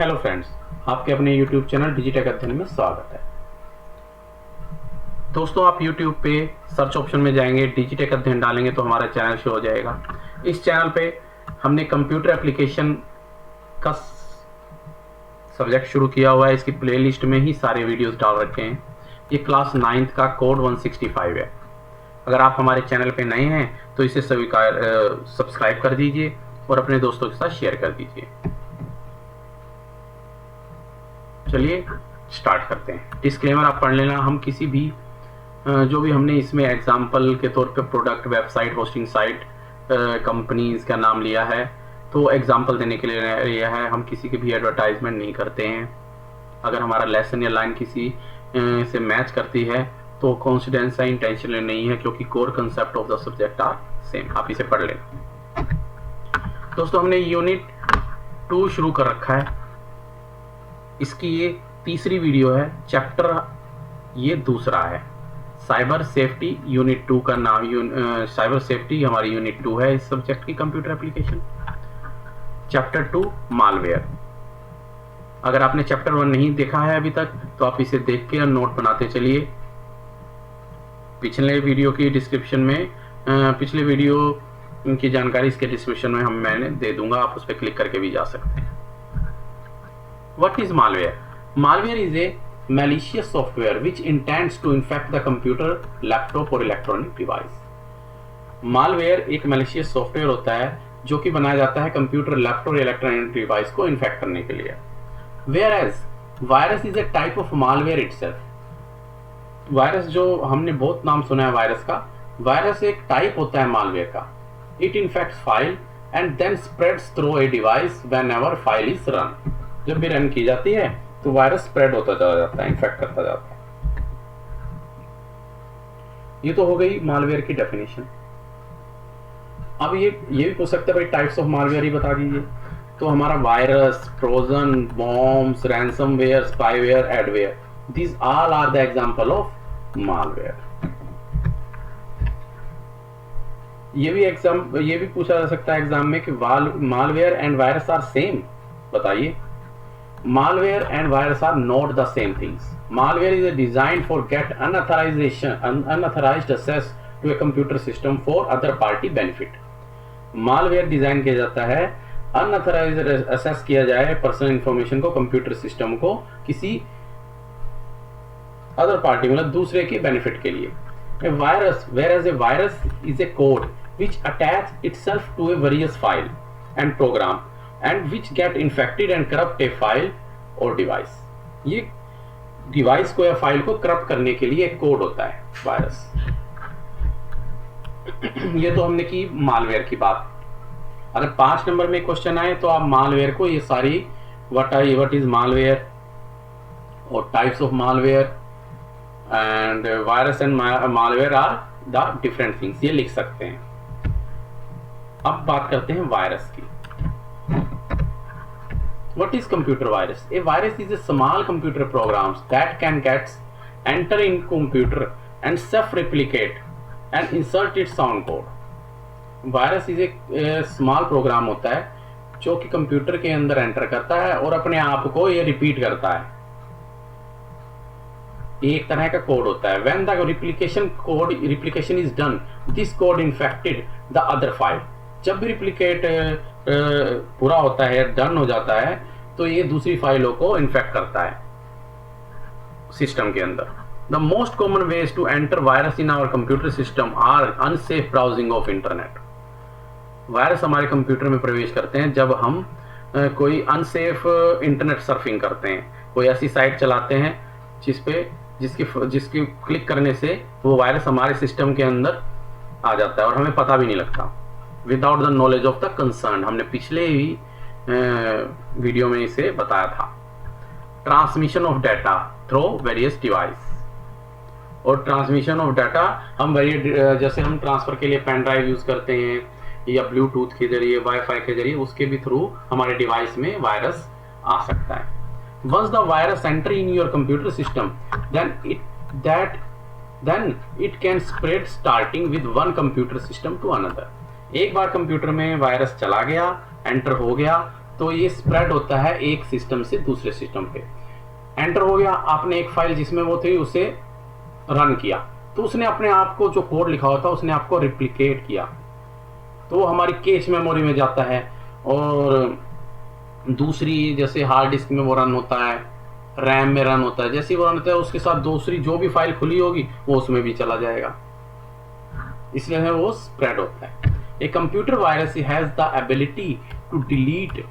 Hello friends, आपके अपने YouTube channel Digitek अध्ययन में स्वागत है। दोस्तों, आप YouTube पे सर्च ऑप्शन में जाएंगे, डिजिटेक अध्ययन डालेंगे तो हमारा चैनल शो हो जाएगा। इस चैनल पे हमने कंप्यूटर एप्लीकेशन का सब्जेक्ट शुरू किया हुआ है। इसकी प्लेलिस्ट में ही सारे वीडियोस डाल रखे हैं। ये क्लास 9th का कोड 165 है। अगर आप हमारे चैनल पे नए हैं तो इसे सब्सक्राइब कर दीजिए और अपने दोस्तों के साथ शेयर कर दीजिए। चलिए स्टार्ट करते हैं। डिस्क्लेमर आप पढ़ लेना। हम किसी भी जो भी हमने इसमें एग्जाम्पल के तौर पे product, website, hosting site, companies का नाम लिया है तो एग्जाम्पल देने के लिए लिया है। हम किसी की भी एडवर्टाइजमेंट नहीं करते हैं। अगर हमारा लेसन या लाइन किसी से मैच करती है तो कॉन्फिडेंस है, इंटेंशनल नहीं है, क्योंकि core concept of the subject are same. आप इसे पढ़ लें। दोस्तों, हमने यूनिट 2 शुरू कर रखा है। इसकी ये तीसरी वीडियो है। चैप्टर ये दूसरा है। साइबर सेफ्टी यूनिट 2 का नाम। साइबर सेफ्टी हमारी यूनिट 2 है इस सब्जेक्ट की, कंप्यूटर एप्लीकेशन। Chapter 2 malware. अगर आपने चैप्टर 1 नहीं देखा है अभी तक तो आप इसे देख के नोट बनाते चलिए। पिछले वीडियो की डिस्क्रिप्शन में पिछले वीडियो की जानकारी इसके डिस्क्रिप्शन में मैंने दे दूंगा, आप उस पर क्लिक करके भी जा सकते हैं। What is malware? Malware is a malicious software which intends to infect the computer, laptop or electronic device. Malware एक malicious software होता है जो कि बनाया जाता है कंप्यूटर, लैपटॉप या इलेक्ट्रॉनिक डिवाइस को इन्फेक्ट करने के लिए। Whereas virus is a type of malware itself. Virus जो हमने बहुत नाम सुना है वायरस का, वायरस एक टाइप होता है मालवेयर का। It infects file and then spreads through a device whenever file is run. जब भी रन की जाती है तो वायरस स्प्रेड होता चला जाता है, इन्फेक्ट करता जाता है। ये तो हो गई मालवेयर की डेफिनेशन। अब ये भी पूछ सकते हैं भाई टाइप्स ऑफ मालवेयर ही बता दीजिए। तो हमारा virus, trojan, bombs, ransomware, spyware, adware, these all are the example of malware. ये भी पूछा जा सकता है एग्जाम में कि malware and virus are same. बताइए। Malware and virus are not the same things. Malware is designed for get unauthorized access to a computer system for other party benefit. Malware design किया जाता है unauthorised access किया जाए personal information को, computer system को किसी other party मतलब दूसरे के बेनिफिट के लिए। A virus, whereas a virus is a code which attach itself to a various file and program and which get infected and corrupt a file or device. ये device को या file को corrupt करने के लिए एक कोड होता है वायरस। ये तो हमने की मालवेयर की बात। अगर 5 नंबर में क्वेश्चन आए तो आप मालवेयर को ये सारी व्हाट इज मालवेयर और types of malware and virus and malware are the different things, ये लिख सकते हैं। अब बात करते हैं वायरस की। What is computer virus? A virus is a small computer programs that can enter in computer and self-replicate and insert its own code. Virus is a small program होता है जो कि कंप्यूटर के अंदर एंटर करता है और अपने आप को ये रिपीट करता है। एक तरह का कोड होता है। When the replication is done, this code infected the other file. जब भी रिप्लिकेट पूरा होता है, डन हो जाता है, तो ये दूसरी फाइलों को इन्फेक्ट करता है सिस्टम के अंदर। The most common ways to enter virus in our computer system are unsafe browsing of internet. Virus हमारे कंप्यूटर में प्रवेश करते हैं जब हम कोई अनसेफ इंटरनेट सर्फिंग करते हैं, कोई ऐसी साइट चलाते हैं जिसकी क्लिक करने से वो वायरस हमारे सिस्टम के अंदर आ जाता है और हमें पता भी नहीं लगता। Without the knowledge of the concern, हमने पिछले ही वीडियो में इसे बताया था। Transmission of data through various device, और ट्रांसमिशन ऑफ डाटा हम जैसे हम ट्रांसफर के लिए पेन ड्राइव यूज करते हैं या ब्लूटूथ के जरिए, वाईफाई के जरिए, उसके भी थ्रू हमारे डिवाइस में वायरस आ सकता है। Once the virus enter in your computer system then it can spread starting with one computer system to another. एक बार कंप्यूटर में वायरस चला गया, एंटर हो गया, तो ये स्प्रेड होता है एक सिस्टम से दूसरे सिस्टम पे। एंटर हो गया, आपने एक फाइल जिसमें वो थी उसे रन किया, तो उसने अपने आप को जो कोड लिखा होता है उसने आपको रिप्लिकेट किया, तो वो हमारी कैश मेमोरी में जाता है। और दूसरी जैसे हार्ड डिस्क में वो रन होता है, रैम में रन होता है, जैसे वो रन होता है उसके साथ दूसरी जो भी फाइल खुली होगी वो उसमें भी चला जाएगा, इसलिए वो स्प्रेड होता है। A computer virus has the ability to delete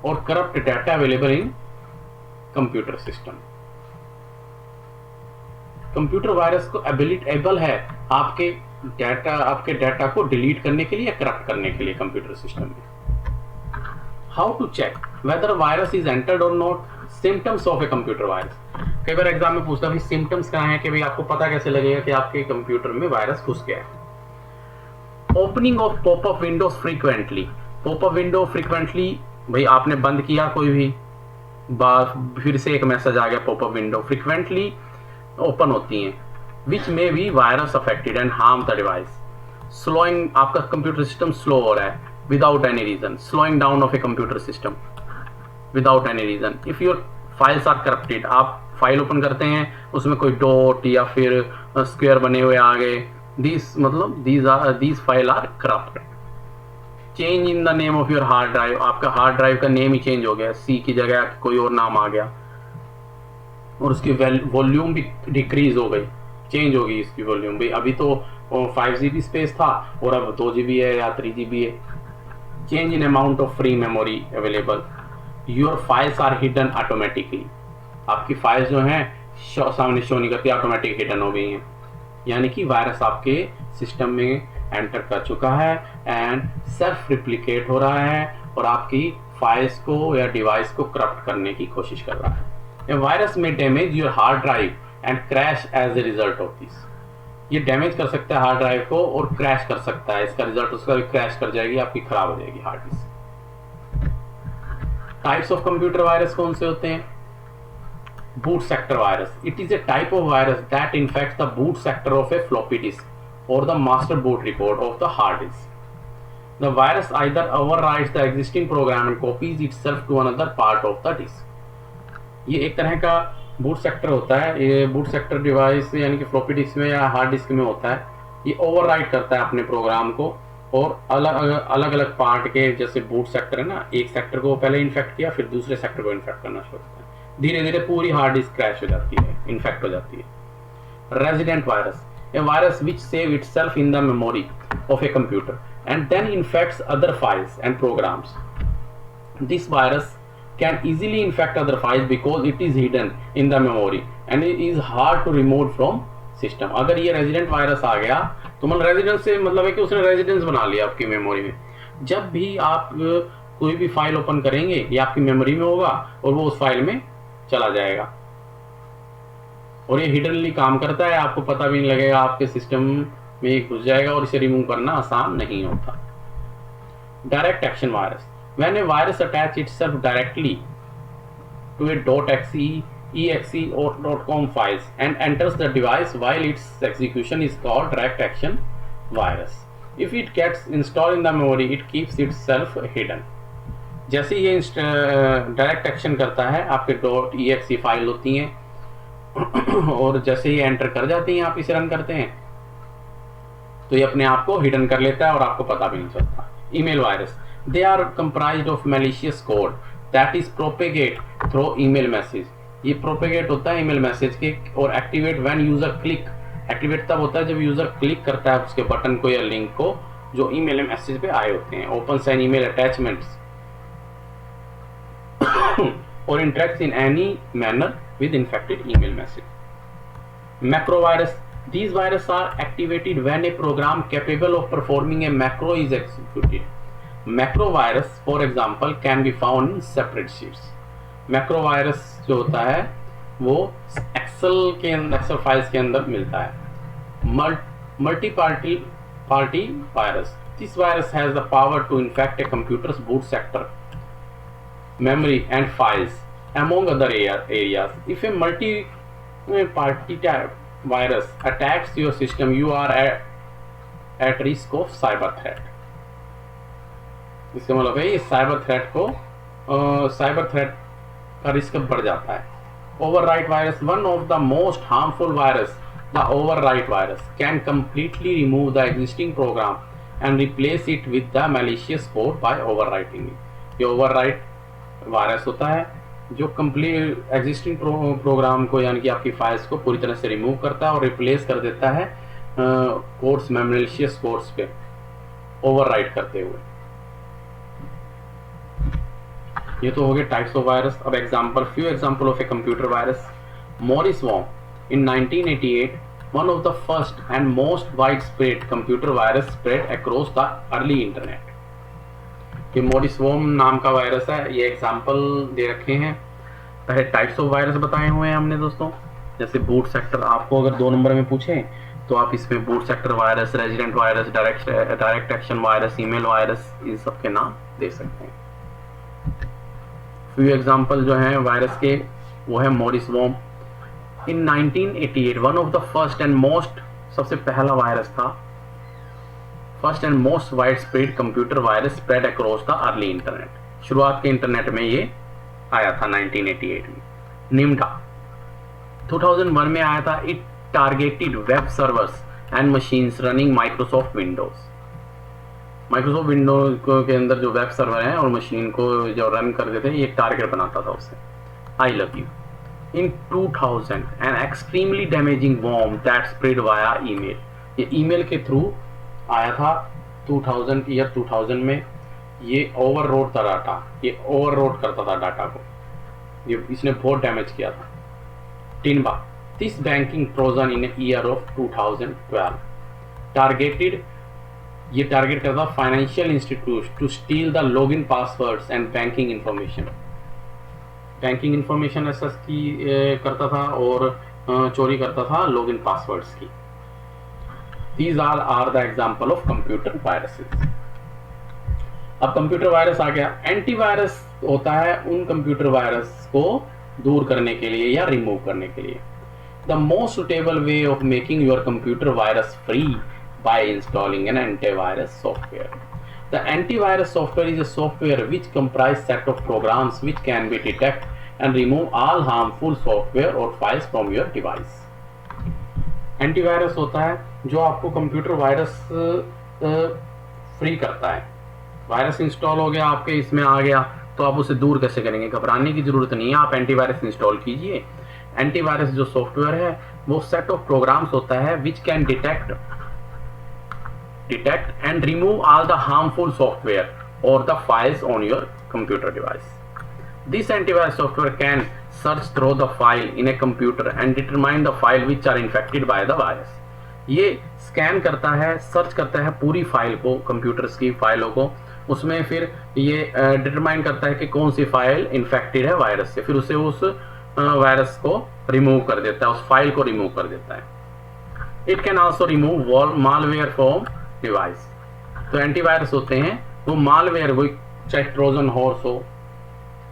और corrupt data available in computer system. Computer virus को एबल है आपके डाटा को डिलीट करने के लिए या करप्ट करने के लिए कंप्यूटर सिस्टम में। How to check whether virus is entered और not, symptoms of a computer virus. कई बार एग्जाम में पूछता है सिम्टम्स क्या है, कि भाई आपको पता कैसे लगेगा कि आपके कंप्यूटर में वायरस घुस गया है। Opening of popup Windows frequently, popup window frequently, भाई आपने बंद किया कोई भी बार, फिर से एक मैसेज आ गया, पॉपअप विंडो फ्रीक्वेंटली ओपन होती हैं, which may be virus affected and harm the device. Slowing, आपका कंप्यूटर सिस्टम स्लो हो रहा है without any reason, slowing down of a computer system without any reason. If your files are corrupted, आप file open करते हैं उसमें कोई dot या फिर स्क्वायर बने हुए आ गए, these file are corrupt. Change in the name of your hard drive, आपका हार्ड ड्राइव का नेम ही चेंज हो गया, सी की जगह कोई और नाम आ गया, और उसकी वॉल्यूम भी डिक्रीज हो गई, चेंज हो गई इसकी वॉल्यूम भी। अभी तो 5 GB स्पेस था और अब 2 GB है या 3 GB है। Change in amount of free memory available, your files are hidden automatically, आपकी फाइल्स जो हैं सामने शो नहीं करती, ऑटोमेटिक हिडन हो गई हैं, यानी कि वायरस आपके सिस्टम में एंटर कर चुका है एंड सेल्फ रिप्लिकेट हो रहा है और आपकी फाइल्स को या डिवाइस को करप्ट करने की कोशिश कर रहा है। A virus may damage your hard drive and crash as a result of this. ये डैमेज कर सकता है हार्ड ड्राइव को और क्रैश कर सकता है, इसका रिजल्ट उसका भी क्रैश कर जाएगी, आपकी खराब हो जाएगी hard disk. Types of computer virus कौन से होते हैं? Boot sector virus, it is a type of virus that infects the boot sector of a floppy disk और the master boot record of the hard disk. The virus either overrides the existing program and copies itself to another part of the disk. ये एक तरह का boot sector होता है, ये boot sector device यानी कि फ्लॉपी डिस्क में या हार्ड डिस्क में होता है, ये ओवरराइट करता है अपने प्रोग्राम को और अलग अलग पार्ट के, जैसे बूट सेक्टर है ना, एक सेक्टर को पहले इन्फेक्ट किया फिर दूसरे सेक्टर को इन्फेक्ट करना शुरू करता है, धीरे धीरे पूरी हार्ड डिस्क क्रैश हो जाती है, इन्फेक्ट हो जाती है। Resident virus, a virus which save itself in the memory of a computer and then infects other files and programs. This virus can easily infect other files because it is hidden in the memory and it is hard to remove from system। अगर ये resident virus आ गया तो मतलब resident से मतलब है कि उसने रेजिडेंस बना लिया आपकी मेमोरी में, जब भी आप कोई भी फाइल ओपन करेंगे ये आपकी मेमोरी में होगा और वो उस फाइल में चला जाएगा और ये हिडनली काम करता है, आपको पता भी नहीं लगेगा, आपके सिस्टम में घुस जाएगा और इसे रिमूव करना आसान नहीं होता। Direct action virus, when a virus attach itself directly to a .exe, .exe or .com files and enters the device while its execution is called direct action virus. If it gets installed in the memory, it keeps itself hidden. जैसे ये direct action करता है, आपके .exe file होती हैं और जैसे ही enter कर जाती हैं, आप इसे रन करते हैं तो ये अपने आप को हिडन कर लेता है और आपको पता भी नहीं चलता। Email virus, they are comprised of malicious code that is propagate through email message। ये propagate होता है email message के और activate when user click, activate तब होता है जब यूजर क्लिक करता है उसके बटन को या लिंक को जो email मैसेज पे आए होते हैं। opens an email attachments or interacts in any manner with infected email message। macro virus, these viruses are activated when a program capable of performing a macro is executed। Macro virus for example can be found in separate sheets. Macro virus जो होता है वो Excel files के अंदर मिलता है। Multi party virus, this virus has the power to infect a computer's boot sector, memory and files among other areas। If a multi-party virus attacks your system, you are at risk of cyber threat। इसका मतलब है ये cyber threat का risk बढ़ जाता है। Overwrite virus, one of the most harmful virus, the overwrite virus can completely remove the existing program and replace it with the malicious code by overwriting it. ये overwrite virus होता है जो complete existing programme को यानी कि आपकी files को पूरी तरह से रिमूव करता है और रिप्लेस कर देता है कोड्स में, मैलिशियस कोड्स पे ओवरराइट करते हुए। ये तो हो गए टाइप्स ऑफ वायरस। अब few example of a computer virus. Morris worm in 1988 one of the first and most widespread computer virus spread across the early internet. ये मॉरिस वॉर्म नाम का वायरस है। ये एग्जांपल दे रखे हैं। पहले types of virus बताए हुए हैं हमने दोस्तों, जैसे बूट सेक्टर। आपको अगर 2 नंबर में पूछे तो आप इसमें boot sector virus, resident virus, direct action virus, email virus, इन सब के नाम दे सकते हैं। फ्यू एग्जांपल जो हैं वायरस के वो है Morris worm. In 1988 one of the first and most, सबसे पहला वायरस था, first and most widespread computer virus spread across the early internet. शुरुआत के इंटरनेट में ये आया था 1988 में। निम्डा 2001 में आया था। It targeted web servers and machines running Microsoft Windows. Microsoft Windows के अंदर जो वेब सर्वर हैं और मशीन को जो रन कर देते हैं, ये टारगेट बनाता था उससे। I love you in 2000 an extremely damaging worm that spread via email. ये ईमेल के थ्रू आया था 2000 में। ये ओवररोड था डाटा, ये ओवररोड करता था डाटा को, ये इसने बहुत डैमेज किया था। Tinba this banking trojan in year of 2012 ये टारगेट करता financial institute to steal the login passwords and banking information. Banking information access की करता था और चोरी करता था लॉगिन पासवर्ड्स की। These all are the example of computer viruses। अब कंप्यूटर वायरस आ गया। एंटीवायरस होता है उन कंप्यूटर वायरस को दूर करने के लिए या रिमूव करने के लिए। The most suitable way of making your computer virus free by installing an antivirus software। The antivirus software is a software which comprises set of programs which can be detect and remove all harmful software or files from your device। Antivirus होता है जो आपको computer virus free करता है। Virus install हो गया आपके, इसमें आ गया तो आप उसे दूर कैसे करेंगे? घबराने की जरूरत नहीं है, आप एंटीवायरस इंस्टॉल कीजिए। एंटीवायरस जो सॉफ्टवेयर है वो सेट ऑफ प्रोग्राम्स होता है which can detect and remove all the harmful software और the files on your computer device. This antivirus software can search through the file in a computer and determine the file which are infected by the virus। ये scan करता है, search करता है पूरी file को, computers की फाइलों को, उसमें फिर ये डिटरमाइन करता है कि कौन सी फाइल इन्फेक्टेड है वायरस से, फिर उसे उस वायरस को रिमूव कर देता है, उस फाइल को रिमूव कर देता है। It can also remove malware from device. तो एंटीवायरस होते हैं वो मालवेयर, वो चाहे ट्रोजन हॉर्स हो,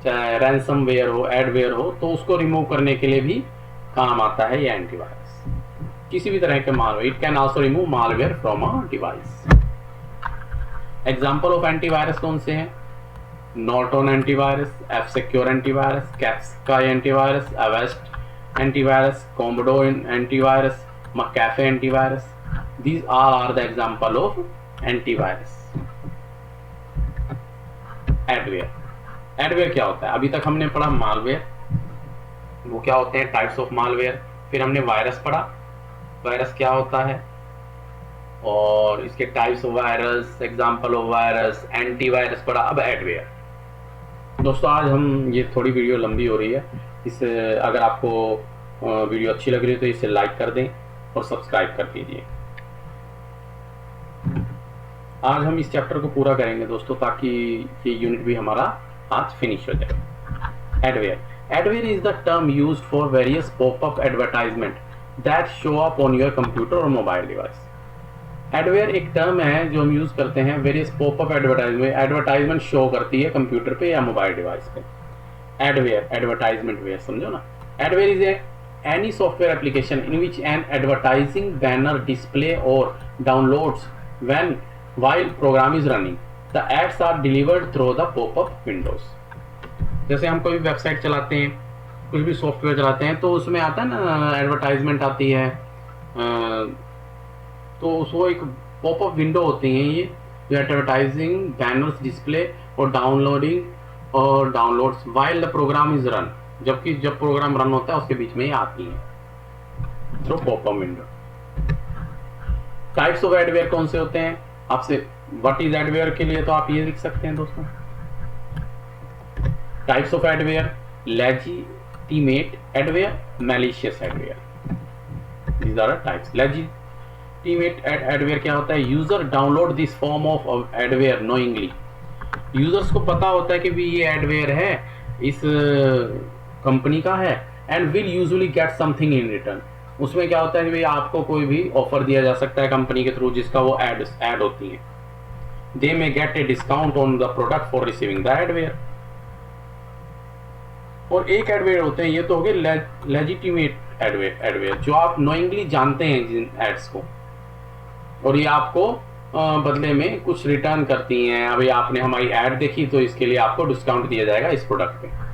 चाहे रैंसमवेयर हो, एडवेयर हो, तो उसको रिमूव करने के लिए भी काम आता है ये एंटीवायरस। किसी भी तरह के malware, it can also remove malware from a device. Example of antivirus कौन से हैं? Norton antivirus, F secure antivirus, Kaspersky antivirus, Avast antivirus, Comodo antivirus, McAfee antivirus. These are the example of antivirus. Adware, adware क्या होता है? अभी तक हमने पढ़ा मालवेयर, वो क्या होते हैं, टाइप्स ऑफ मालवेयर। फिर हमने वायरस पढ़ा, वायरस क्या होता है और इसके types of virus, example of virus, antivirus पढ़ा। अब एडवेयर। दोस्तों आज हम, ये थोड़ी वीडियो लंबी हो रही है, इसे अगर आपको वीडियो अच्छी लग रही है तो इसे लाइक कर दें और सब्सक्राइब कर दीजिए। आज हम इस चैप्टर को पूरा करेंगे दोस्तों, ताकि ये यूनिट भी हमारा आज फिनिश हो जाए। Adware, adware is the term used for various popup advertisement that show up on your computer और मोबाइल डिवाइस। एडवेयर एक टर्म है जो हम यूज करते हैं वेरियस पॉपअप एडवर्टाइजमेंट शो करती है कंप्यूटर पे या मोबाइल डिवाइस पे। एडवेयर, एडवर्टाइजमेंट वेयर, समझो ना। Adware is any software application in which an advertising banner display और downloads when while program is running। The ads are delivered through the popup windows. जैसे हम कोई website चलाते हैं, कुछ भी सॉफ्टवेयर चलाते हैं, तो उसमें आता है ना एडवर्टाइजमेंट आती है, तो उसको एक पॉपअप विंडो होती है ये, जो एडवर्टाइजिंग बैनर्स डिस्प्ले और डाउनलोडिंग और downloads while the program is run, जबकि जब प्रोग्राम रन होता है उसके बीच में ये आती है through popup window. Types of adware कौन से होते हैं? आपसे व्हाट इज एडवेयर के लिए तो आप ये लिख सकते हैं दोस्तों, types of adware, legitimate adware, malicious adware, these are types. Legitimate adware क्या होता है? User download this form of adware knowingly, users को पता होता है कि भी ये एडवेयर है, इस कंपनी का है, and will usually get something in return. उसमें क्या होता है कि भाई आपको कोई भी ऑफर दिया जा सकता है कंपनी के थ्रू जिसका वो ऐड होती है। They may get a discount on the product for receiving the adware. और एक एडवेयर होते हैं, ये तो हो गए लेजिटिमेट एडवेयर, जो आप नोइंगली जानते हैं जिन एड्स को, और ये आपको बदले में कुछ रिटर्न करती हैं। अभी आपने हमारी ऐड देखी तो इसके लिए आपको डिस्काउंट दिया जाएगा इस प्रोडक्ट पे।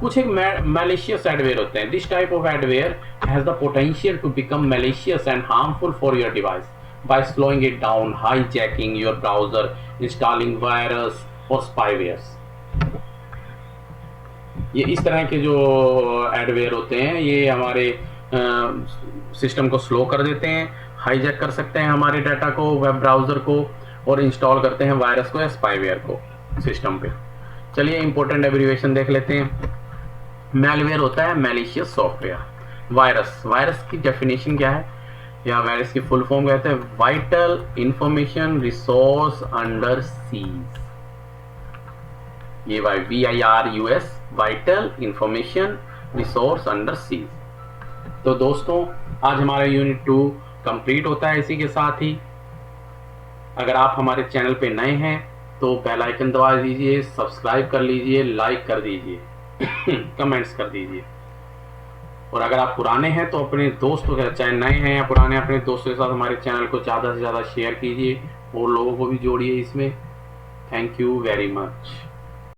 कुछ एक मैलिशियस एडवेयर होते हैं। This type of adware has the potential to become malicious and harmful for your device by slowing it down, hijacking your browser, installing virus और स्पाईवेयर्स। ये इस तरह के जो एडवेयर होते हैं ये हमारे सिस्टम को स्लो कर देते हैं, हाईजैक कर सकते हैं हमारे डाटा को, वेब ब्राउज़र को, और इंस्टॉल करते हैं वायरस को या स्पाईवेयर को सिस्टम पे। चलिए इंपॉर्टेंट एब्रीविएशन देख लेते हैं। मैलवेयर होता है मैलिशियस सॉफ्टवेयर। वायरस की डेफिनेशन क्या है, या वायरस की फुल फॉर्म कहते हैं vital information resource under seize. ये VIRUS, vital information resource under seize. तो दोस्तों आज हमारा यूनिट 2 कंप्लीट होता है इसी के साथ ही। अगर आप हमारे चैनल पे नए हैं तो बेल आइकन दबा दीजिए, सब्सक्राइब कर लीजिए, लाइक कर दीजिए, कमेंट्स कर दीजिए। और अगर आप पुराने हैं तो अपने दोस्तों के, चाहे नए हैं या पुराने, अपने दोस्तों के साथ हमारे चैनल को ज़्यादा से ज़्यादा शेयर कीजिए और लोगों को भी जोड़िए इसमें। Thank you very much.